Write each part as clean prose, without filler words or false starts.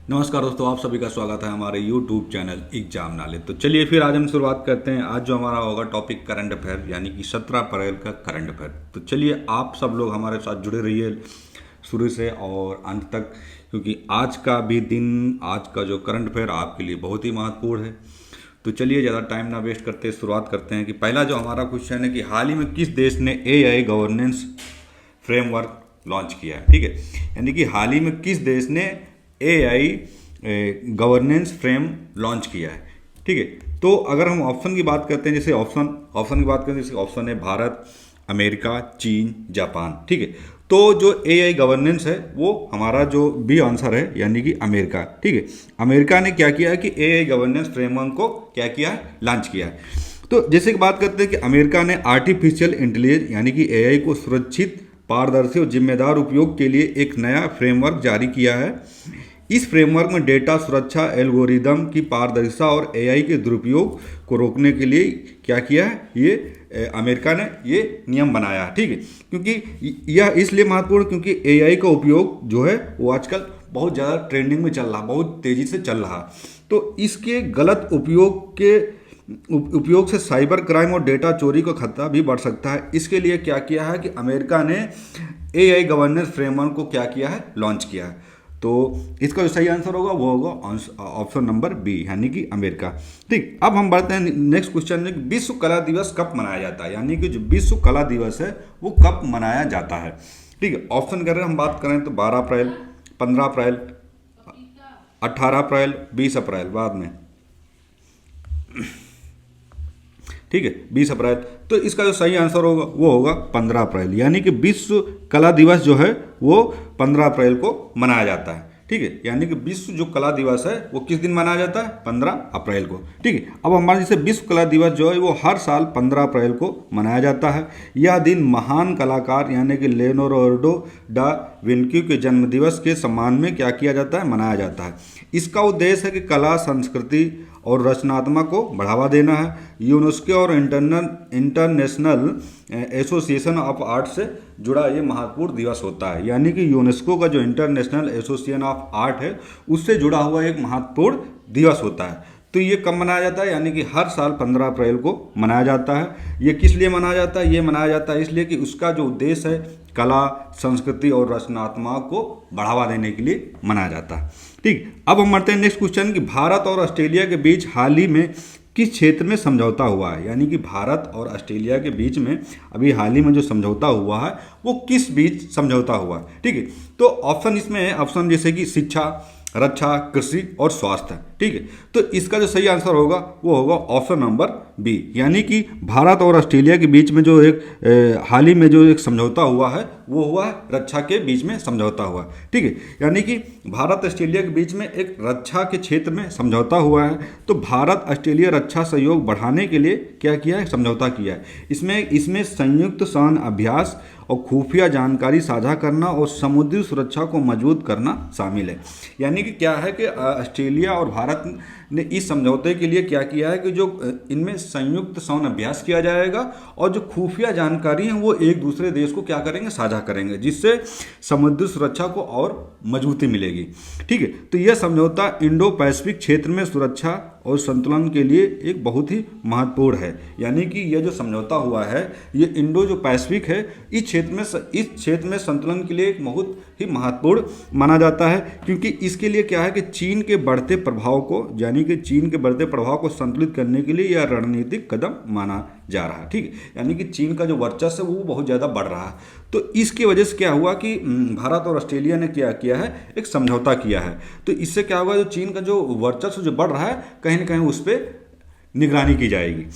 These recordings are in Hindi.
नमस्कार दोस्तों, आप सभी का स्वागत है हमारे YouTube चैनल एग्जाम नॉलेज। तो चलिए फिर आज हम शुरुआत करते हैं। आज जो हमारा होगा टॉपिक करंट अफेयर, यानी कि 17 अप्रैल का करंट अफेयर। तो चलिए आप सब लोग हमारे साथ जुड़े रहिए शुरू से और अंत तक, क्योंकि आज का भी दिन, आज का जो करंट अफेयर आपके लिए बहुत ही महत्वपूर्ण है। तो चलिए ज़्यादा टाइम ना वेस्ट करते शुरुआत करते हैं कि पहला जो हमारा क्वेश्चन है कि हाल ही में किस देश ने AI गवर्नेंस फ्रेमवर्क लॉन्च किया है। ठीक है, यानी कि हाल ही में किस देश ने AI गवर्नेंस फ्रेम लॉन्च किया है। ठीक है, तो अगर हम ऑप्शन की बात करते हैं, जैसे ऑप्शन ऑप्शन की बात करें, जैसे ऑप्शन है भारत, अमेरिका, चीन, जापान। ठीक है, तो जो AI गवर्नेंस है वो हमारा जो बी आंसर है, यानी कि अमेरिका। ठीक है, अमेरिका ने क्या किया है कि AI गवर्नेंस फ्रेमवर्क को क्या किया है, लॉन्च किया है। तो जैसे कि बात करते हैं कि अमेरिका ने आर्टिफिशियल इंटेलिजेंस यानी कि AI को सुरक्षित, पारदर्शी और जिम्मेदार उपयोग के लिए एक नया फ्रेमवर्क जारी किया है। इस फ्रेमवर्क में डेटा सुरक्षा, एल्गोरिदम की पारदर्शिता और AI के दुरुपयोग को रोकने के लिए क्या किया है, ये अमेरिका ने ये नियम बनाया है। ठीक है, क्योंकि यह इसलिए महत्वपूर्ण क्योंकि AI का उपयोग जो है वो आजकल बहुत ज़्यादा ट्रेंडिंग में चल रहा, बहुत तेज़ी से चल रहा। तो इसके गलत उपयोग से साइबर क्राइम और डेटा चोरी का खतरा भी बढ़ सकता है। इसके लिए क्या किया है कि अमेरिका ने AI गवर्नेंस फ्रेमवर्क को क्या किया है, लॉन्च किया है। तो इसका जो सही आंसर होगा वो होगा ऑप्शन नंबर बी, यानी कि अमेरिका। ठीक, अब हम बढ़ते हैं नेक्स्ट क्वेश्चन में, विश्व कला दिवस कब मनाया जाता है, यानी कि जो विश्व कला दिवस है वो कब मनाया जाता है। ठीक है, ऑप्शन कर रहे हम बात करें तो 12 अप्रैल, 15 अप्रैल, 18 अप्रैल, 20 अप्रैल बाद में। ठीक है, 20 अप्रैल। तो इसका जो सही आंसर होगा वो होगा 15 अप्रैल, यानी कि विश्व कला दिवस जो है वो 15 अप्रैल को मनाया जाता है। ठीक है, यानी कि विश्व जो कला दिवस है वो किस दिन मनाया जाता है, 15 अप्रैल को। ठीक है, अब हमारे जैसे विश्व कला दिवस जो है वो हर साल 15 अप्रैल को मनाया जाता है। यह दिन महान कलाकार यानी कि लियोनार्डो डा विंची के जन्मदिवस के सम्मान में क्या किया जाता है, मनाया जाता है। इसका उद्देश्य है कि कला, संस्कृति और रचनात्मक को बढ़ावा देना है। यूनेस्को और इंटरनेशनल एसोसिएशन ऑफ आर्ट से जुड़ा ये महत्वपूर्ण दिवस होता है, यानी कि यूनेस्को का जो इंटरनेशनल एसोसिएशन ऑफ आर्ट है उससे जुड़ा हुआ एक महत्वपूर्ण दिवस होता है। तो ये कब मनाया जाता है, यानी कि हर साल 15 अप्रैल को मनाया जाता है। ये किस लिए मनाया जाता है, ये मनाया जाता है इसलिए कि उसका जो उद्देश्य है कला, संस्कृति और रचनात्मक को बढ़ावा देने के लिए मनाया जाता है। ठीक, अब हम बढ़ते हैं नेक्स्ट क्वेश्चन कि भारत और ऑस्ट्रेलिया के बीच हाल ही में किस क्षेत्र में समझौता हुआ है, यानी कि भारत और ऑस्ट्रेलिया के बीच में अभी हाल ही में जो समझौता हुआ है वो किस बीच समझौता हुआ है। ठीक है, तो ऑप्शन इसमें है, ऑप्शन जैसे कि शिक्षा, रक्षा, कृषि और स्वास्थ्य। ठीक है, तो इसका जो सही आंसर होगा वो होगा ऑप्शन नंबर बी, यानी कि भारत और ऑस्ट्रेलिया के बीच में जो एक हाल ही में जो एक समझौता हुआ है वो हुआ है रक्षा के बीच में समझौता हुआ। ठीक है, यानी कि भारत ऑस्ट्रेलिया के बीच में एक रक्षा के क्षेत्र में समझौता हुआ है। तो भारत ऑस्ट्रेलिया रक्षा सहयोग बढ़ाने के लिए क्या किया है, समझौता किया है। इसमें संयुक्त सैन्य अभ्यास और खुफिया जानकारी साझा करना और समुद्री सुरक्षा को मजबूत करना शामिल है। यानी कि क्या है कि ऑस्ट्रेलिया और भारत ने इस समझौते के लिए क्या किया है कि जो इनमें संयुक्त सैन्य अभ्यास किया जाएगा और जो खुफिया जानकारी है वो एक दूसरे देश को क्या करेंगे, साझा करेंगे, जिससे समुद्री सुरक्षा को और मजबूती मिलेगी। ठीक है, तो यह समझौता इंडो पैसिफिक क्षेत्र में सुरक्षा और संतुलन के लिए एक बहुत ही महत्वपूर्ण है। यानी कि यह जो समझौता हुआ है ये इंडो जो पैसिफिक है इस क्षेत्र में संतुलन के लिए एक बहुत ही महत्वपूर्ण माना जाता है, क्योंकि इसके लिए क्या है कि चीन के बढ़ते प्रभाव को, यानी कि चीन के बढ़ते प्रभाव को संतुलित करने के लिए यह रणनीतिक कदम माना जा रहा है। ठीक है, यानी कि चीन का जो वर्चस्व है वो बहुत ज़्यादा बढ़ रहा है। तो इसकी वजह से क्या हुआ कि भारत और ऑस्ट्रेलिया ने क्या किया है, एक समझौता किया है। तो इससे क्या होगा, जो चीन का जो वर्चस्व जो बढ़ रहा है कहीं ना कहीं उस पर निगरानी की जाएगी।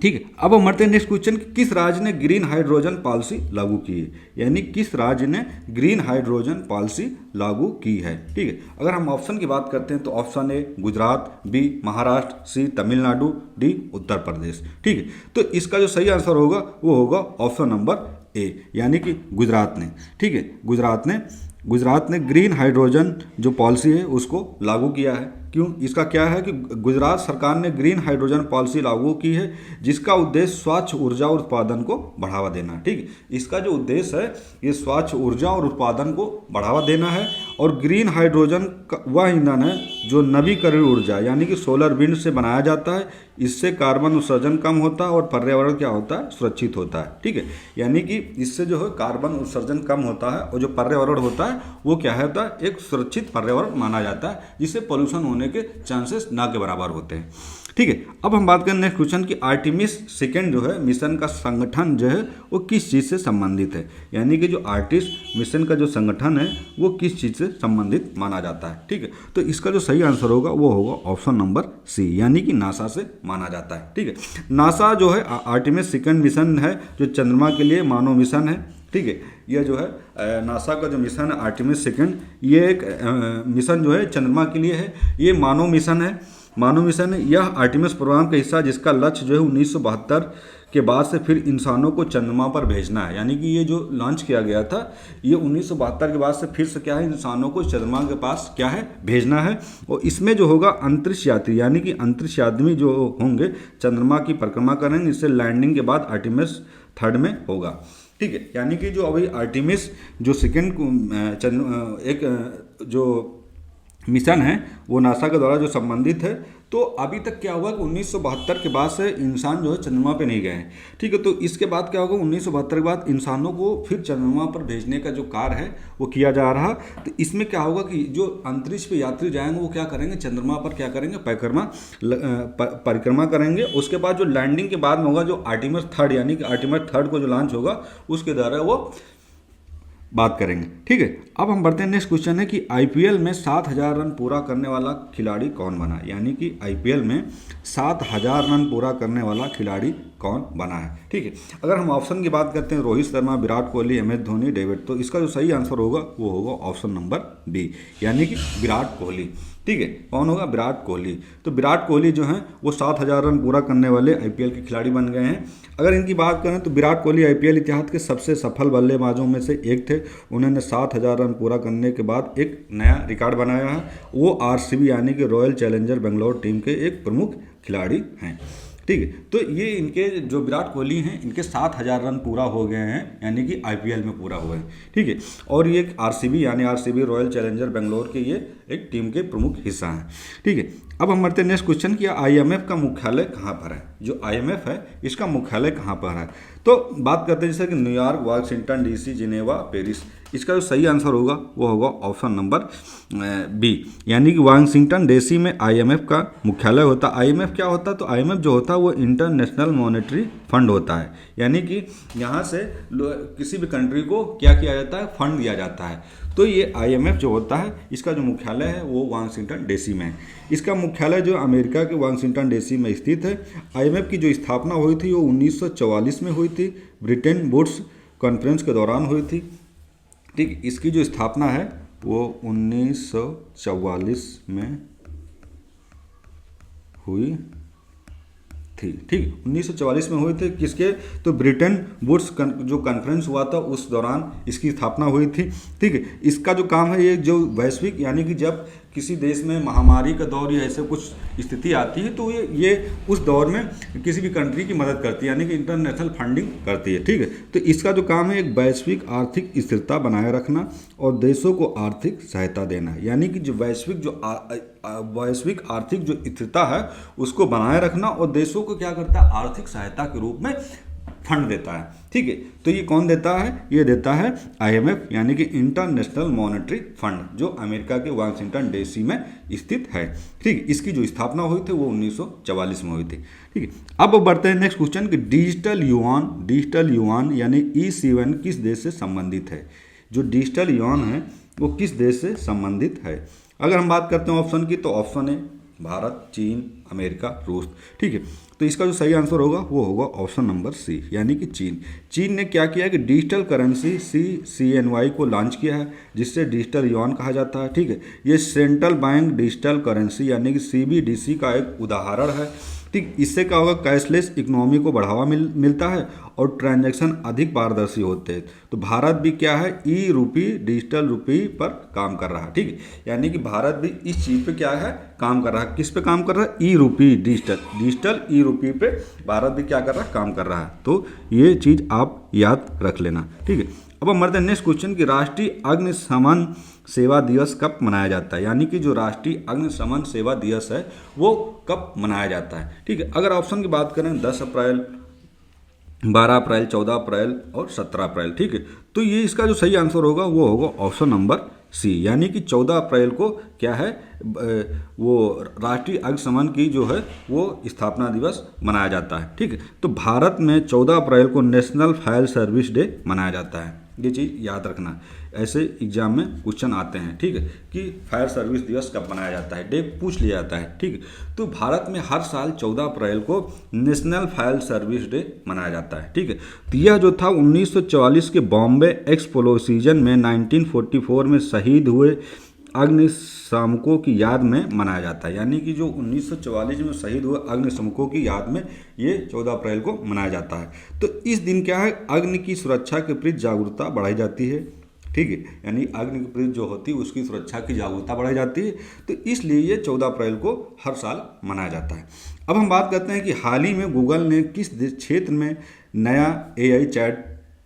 ठीक है, अब हम बढ़ते हैं नेक्स्ट क्वेश्चन, किस राज्य ने ग्रीन हाइड्रोजन पॉलिसी लागू की है, यानी किस राज्य ने ग्रीन हाइड्रोजन पॉलिसी लागू की है। ठीक है, अगर हम ऑप्शन की बात करते हैं तो option A Gujarat, B Maharashtra, C Tamil Nadu, D Uttar Pradesh. ठीक है, तो इसका जो सही आंसर होगा वो होगा ऑप्शन नंबर ए, यानी कि गुजरात ने। ठीक है, गुजरात ने गुजरात ने ग्रीन हाइड्रोजन जो पॉलिसी है उसको लागू किया है। क्यों? इसका क्या है कि गुजरात सरकार ने ग्रीन हाइड्रोजन पॉलिसी लागू की है, जिसका उद्देश्य स्वच्छ ऊर्जा और उत्पादन को बढ़ावा देना है। ठीक है, इसका जो उद्देश्य है ये स्वच्छ ऊर्जा और उत्पादन को बढ़ावा देना है। और ग्रीन हाइड्रोजन वह ईंधन है जो नवीकरणीय ऊर्जा यानी कि सोलर विंड से बनाया जाता है। इससे कार्बन उत्सर्जन कम होता है और पर्यावरण क्या होता है, सुरक्षित होता है। ठीक है, यानी कि इससे जो है कार्बन उत्सर्जन कम होता है और जो पर्यावरण होता है वो क्या होता है, एक सुरक्षित पर्यावरण माना जाता है, जिससे पोल्यूशन होने के चांसेस ना के बराबर होते हैं। ठीक है, अब हम बात करें नेक्स्ट क्वेश्चन कि आर्टिमिस सेकेंड जो है मिशन का संगठन जो है वो किस चीज़ से संबंधित है, यानी कि जो आर्टिस मिशन का जो संगठन है वो किस चीज़ से संबंधित माना जाता है। ठीक है, तो इसका जो सही आंसर होगा वो होगा ऑप्शन नंबर सी, यानी कि नासा से माना जाता है। ठीक है, नासा जो है आर्टिमिस सेकेंड मिशन है जो चंद्रमा के लिए मानव मिशन है। ठीक है, यह जो है नासा का जो मिशन है आर्टिमिस सेकेंड, ये एक मिशन जो है चंद्रमा के लिए है, ये मानव मिशन है। मानव मिशन है यह आर्टिमिस प्रोग्राम का हिस्सा, जिसका लक्ष्य जो है 1972 के बाद से फिर इंसानों को चंद्रमा पर भेजना है। यानी कि ये जो लॉन्च किया गया था ये 1972 के बाद से फिर से क्या है, इंसानों को चंद्रमा के पास क्या है, भेजना है। और इसमें जो होगा अंतरिक्ष यात्री यानी कि अंतरिक्ष यात्री जो होंगे चंद्रमा की परिक्रमा करेंगे। इससे लैंडिंग के बाद आर्टिमिस थर्ड में होगा। ठीक है, यानी कि जो अभी आर्टिमिस जो सेकेंड एक जो मिशन है वो नासा के द्वारा जो संबंधित है, तो अभी तक क्या हुआ कि 1972 के बाद से इंसान जो है चंद्रमा पे नहीं गए हैं। ठीक है, तो इसके बाद क्या होगा, 1972 के बाद इंसानों को फिर चंद्रमा पर भेजने का जो कार्य है वो किया जा रहा। तो इसमें क्या होगा कि जो अंतरिक्ष पे यात्री जाएंगे वो क्या करेंगे, चंद्रमा पर क्या करेंगे, परिक्रमा करेंगे। उसके बाद जो लैंडिंग के बाद में होगा जो आर्टिमिस थर्ड यानी कि आर्टिमिस थर्ड को जो लॉन्च होगा उसके द्वारा वो बात करेंगे। ठीक है, अब हम बढ़ते हैं नेक्स्ट क्वेश्चन है कि आईपीएल में 7000 रन पूरा करने वाला खिलाड़ी कौन बना, यानी कि आईपीएल में 7000 रन पूरा करने वाला खिलाड़ी कौन बना है। ठीक है, अगर हम ऑप्शन की बात करते हैं Rohit Sharma, Virat Kohli, M S Dhoni, David, तो इसका जो सही आंसर होगा वो होगा ऑप्शन नंबर बी, यानी कि विराट कोहली। ठीक है, कौन होगा, विराट कोहली। तो विराट कोहली जो हैं वो 7000 रन पूरा करने वाले आईपीएल के खिलाड़ी बन गए हैं। अगर इनकी बात करें तो विराट कोहली आईपीएल इतिहास के सबसे सफल बल्लेबाजों में से एक थे। उन्होंने 7000 रन पूरा करने के बाद एक नया रिकॉर्ड बनाया है। वो आरसीबी यानी कि रॉयल चैलेंजर बेंगलोर टीम के एक प्रमुख खिलाड़ी हैं। ठीक है, तो ये इनके जो विराट कोहली हैं इनके 7000 रन पूरा हो गए हैं, यानी कि आईपीएल में पूरा हुए हैं। ठीक है, और ये आरसीबी यानी आरसीबी रॉयल चैलेंजर बेंगलोर के ये एक टीम के प्रमुख हिस्सा हैं। ठीक है, अब हम बढ़ते हैं नेक्स्ट क्वेश्चन कि आईएमएफ का मुख्यालय कहाँ पर है। जो आईएमएफ है इसका मुख्यालय कहाँ पर है, तो बात करते हैं जैसे कि New York, Washington DC, Geneva, Paris. इसका जो सही आंसर होगा वो होगा ऑप्शन नंबर बी, यानी कि वाशिंगटन डीसी में आईएमएफ का मुख्यालय होता है। आईएमएफ क्या होता है, तो आईएमएफ जो होता है वो इंटरनेशनल मॉनेटरी फंड होता है, यानी कि यहाँ से किसी भी कंट्री को क्या किया जाता है, फंड दिया जाता है। तो ये आईएमएफ जो होता है इसका जो मुख्यालय है वो वाशिंगटन डीसी में है। इसका मुख्यालय जो अमेरिका के वाशिंगटन डीसी में स्थित है। आईएमएफ की जो स्थापना हुई थी वो 1944 में हुई थी, ब्रिटेन वुड्स कॉन्फ्रेंस के दौरान हुई थी। ठीक, इसकी जो स्थापना है वो 1944 में हुई थी। ठीक, 1944 में हुई थी। किसके, तो ब्रिटेन वुड्स जो कॉन्फ्रेंस हुआ था उस दौरान इसकी स्थापना हुई थी। ठीक है, इसका जो काम है ये जो वैश्विक यानी कि जब किसी देश में महामारी का दौर या ऐसे कुछ स्थिति आती है तो ये उस दौर में किसी भी कंट्री की मदद करती है, यानी कि इंटरनेशनल फंडिंग करती है। ठीक है, तो इसका जो काम है एक वैश्विक आर्थिक स्थिरता बनाए रखना और देशों को आर्थिक सहायता देना, यानी कि जो वैश्विक आर्थिक जो स्थिरता है उसको बनाए रखना और देशों को क्या करता है, आर्थिक सहायता के रूप में फंड देता है। ठीक है, तो ये कौन देता है, ये देता है आईएमएफ यानी कि इंटरनेशनल मॉनेटरी फंड, जो अमेरिका के वाशिंगटन डीसी में स्थित है। ठीक, इसकी जो स्थापना हुई थी वो 1944 में हुई थी। ठीक है, अब बढ़ते हैं नेक्स्ट क्वेश्चन कि डिजिटल युआन यानी E7 किस देश से संबंधित है। जो डिजिटल युआन है वो किस देश से संबंधित है। अगर हम बात करते हैं ऑप्शन की, तो ऑप्शन है भारत, चीन, अमेरिका, रूस। ठीक है, तो इसका जो सही आंसर होगा वो होगा ऑप्शन नंबर सी, यानी कि चीन। चीन ने क्या किया कि डिजिटल करेंसी CNY को लॉन्च किया है, जिससे डिजिटल युआन कहा जाता है। ठीक है, ये सेंट्रल बैंक डिजिटल करेंसी यानी कि CBDC का एक उदाहरण है ठीक, इससे क्या होगा, कैशलेस इकोनॉमी को बढ़ावा मिलता है और ट्रांजैक्शन अधिक पारदर्शी होते हैं। तो भारत भी क्या है, ई रूपी, डिजिटल रूपी पर काम कर रहा है। ठीक है, यानी कि भारत भी इस चीज़ पे क्या है, काम कर रहा है। किस पे काम कर रहा है, ई रूपी, डिजिटल ई रूपी पे भारत भी क्या कर रहा है, काम कर रहा है। तो ये चीज़ आप याद रख लेना। ठीक है, अब हम बढ़ते हैं नेक्स्ट क्वेश्चन कि राष्ट्रीय अग्निशमन सेवा दिवस कब मनाया जाता है, यानी कि जो राष्ट्रीय अग्निशमन सेवा दिवस है वो कब मनाया जाता है। ठीक है, अगर ऑप्शन की बात करें 10 अप्रैल, 12 अप्रैल, 14 अप्रैल और 17 अप्रैल। ठीक है, तो ये इसका जो सही आंसर होगा वो होगा ऑप्शन नंबर सी, यानी कि 14 अप्रैल को क्या है, वो राष्ट्रीय अग्निशमन की जो है वो स्थापना दिवस मनाया जाता है। ठीक है, तो भारत में 14 अप्रैल को नेशनल फायर सर्विस डे मनाया जाता है। ये चीज़ याद रखना, ऐसे एग्जाम में क्वेश्चन आते हैं। ठीक है, कि फायर सर्विस दिवस कब मनाया जाता है, डे पूछ लिया जाता है। ठीक है, तो भारत में हर साल 14 अप्रैल को नेशनल फायर सर्विस डे मनाया जाता है। ठीक है, तो यह जो था 1944 के बॉम्बे एक्सप्लोजन में 1944 में शहीद हुए अग्निशामकों की याद में मनाया जाता है। यानी कि जो 1944 में शहीद हुए अग्निशामकों की याद में ये 14 अप्रैल को मनाया जाता है। तो इस दिन क्या है, अग्नि की सुरक्षा के प्रति जागरूकता बढ़ाई जाती है। ठीक है, यानी अग्नि के प्रति जो होती है उसकी सुरक्षा की जागरूकता बढ़ाई जाती है, तो इसलिए ये 14 अप्रैल को हर साल मनाया जाता है। अब हम बात करते हैं कि हाल ही में गूगल ने किस क्षेत्र में नया AI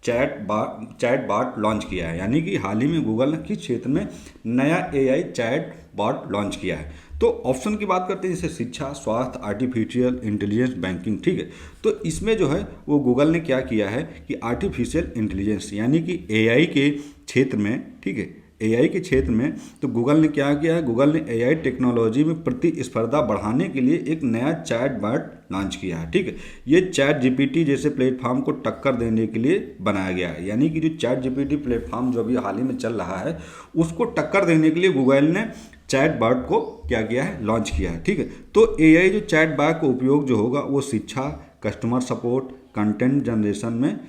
चैट बॉट लॉन्च किया है, यानी कि हाल ही में गूगल ने किस क्षेत्र में नया AI चैट बॉट लॉन्च किया है। तो ऑप्शन की बात करते हैं जैसे शिक्षा, स्वास्थ्य, आर्टिफिशियल इंटेलिजेंस, बैंकिंग। ठीक है, तो इसमें जो है वो गूगल ने क्या किया है कि आर्टिफिशियल इंटेलिजेंस यानी कि AI के क्षेत्र में, ठीक है, AI के क्षेत्र में तो गूगल ने क्या किया है, गूगल ने AI टेक्नोलॉजी में प्रतिस्पर्धा बढ़ाने के लिए एक नया चैट बॉट लॉन्च किया है। ठीक है, ये चैट GPT जैसे प्लेटफॉर्म को टक्कर देने के लिए बनाया गया है। यानी कि जो चैट GPT प्लेटफॉर्म जो अभी हाल ही में चल रहा है उसको टक्कर देने के लिए गूगल ने चैट बॉट को क्या किया है, लॉन्च किया है। ठीक है, तो AI जो चैट बॉट का उपयोग जो होगा वो शिक्षा, कस्टमर सपोर्ट, कंटेंट जनरेशन में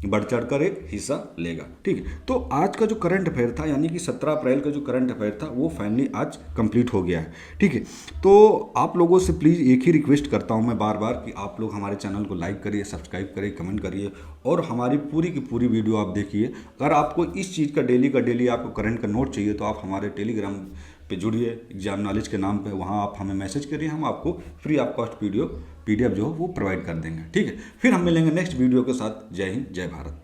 बढ़ चढ़ कर एक हिस्सा लेगा। ठीक है, तो आज का जो करंट अफेयर था यानी कि 17 अप्रैल का जो करंट अफेयर था वो फाइनली आज कंप्लीट हो गया है। ठीक है, तो आप लोगों से प्लीज़ एक ही रिक्वेस्ट करता हूं मैं बार बार कि आप लोग हमारे चैनल को लाइक करिए, सब्सक्राइब करिए, कमेंट करिए और हमारी पूरी की पूरी वीडियो आप देखिए। अगर आपको इस चीज़ का डेली आपको करंट का नोट चाहिए तो आप हमारे टेलीग्राम पे जुड़िए, एग्जाम नॉलेज के नाम पे, वहाँ आप हमें मैसेज करिए, हम आपको फ्री ऑफ कॉस्ट PDF जो हो वो प्रोवाइड कर देंगे। ठीक है, फिर हम मिलेंगे नेक्स्ट वीडियो के साथ। जय हिंद, जय भारत।